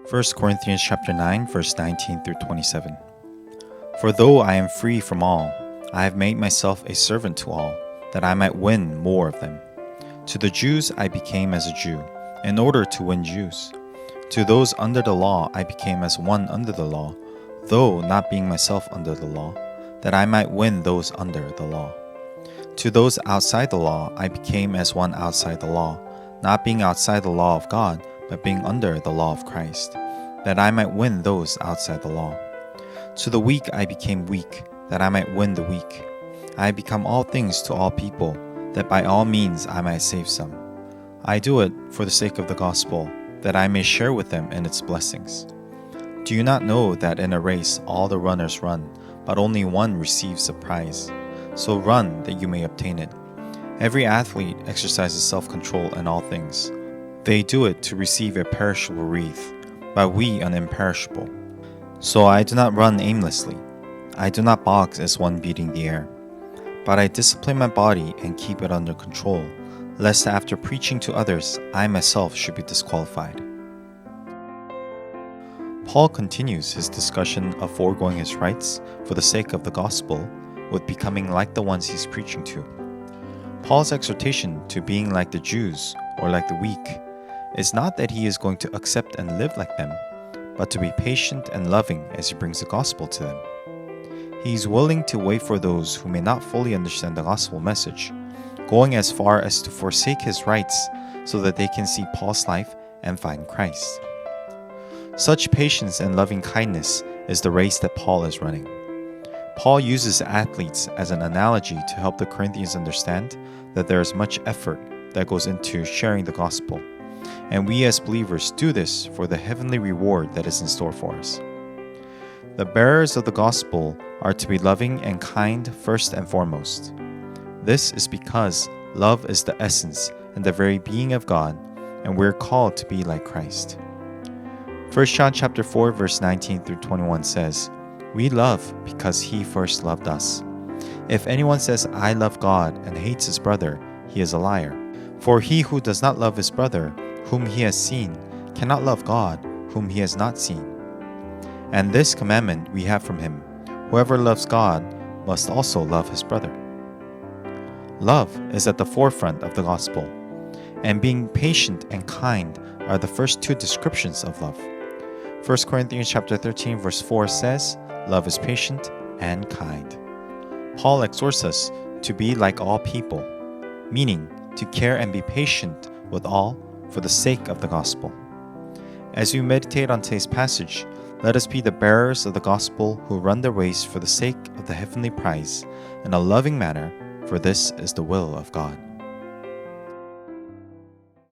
1 Corinthians chapter 9, verse 19 through 27. For though I am free from all, I have made myself a servant to all, that I might win more of them. To the Jews I became as a Jew, in order to win Jews. To those under the law I became as one under the law, though not being myself under the law, that I might win those under the law. To those outside the law I became as one outside the law, not being outside the law of God, but being under the law of Christ, that I might win those outside the law. To the weak I became weak, that I might win the weak. I have become all things to all people, that by all means I might save some. I do it for the sake of the gospel, that I may share with them in its blessings. Do you not know that in a race all the runners run, but only one receives a prize? So run that you may obtain it. Every athlete exercises self-control in all things. They do it to receive a perishable wreath, but we an imperishable. So I do not run aimlessly. I do not box as one beating the air. But I discipline my body and keep it under control, lest after preaching to others, I myself should be disqualified. Paul continues his discussion of foregoing his rights for the sake of the gospel with becoming like the ones he's preaching to. Paul's exhortation to being like the Jews or like the weak is not that he is going to accept and live like them, but to be patient and loving as he brings the gospel to them. He is willing to wait for those who may not fully understand the gospel message, going as far as to forsake his rights so that they can see Paul's life and find Christ. Such patience and loving kindness is the race that Paul is running. Paul uses athletes as an analogy to help the Corinthians understand that there is much effort that goes into sharing the gospel, and we as believers do this for the heavenly reward that is in store for us. The bearers of the gospel are to be loving and kind first and foremost. This is because love is the essence and the very being of God, and we're called to be like Christ. 1 John chapter 4 verse 19 through 21 says, "We love because he first loved us. If anyone says, 'I love God,' and hates his brother, he is a liar. For he who does not love his brother, whom he has seen, cannot love God, whom he has not seen. And this commandment we have from him: whoever loves God must also love his brother." Love is at the forefront of the gospel, and being patient and kind are the first two descriptions of love. 1 Corinthians chapter 13 verse 4 says, "Love is patient and kind." Paul exhorts us to be like all people, meaning to care and be patient with all for the sake of the gospel. As we meditate on today's passage, let us be the bearers of the gospel who run the race for the sake of the heavenly prize in a loving manner, for this is the will of God.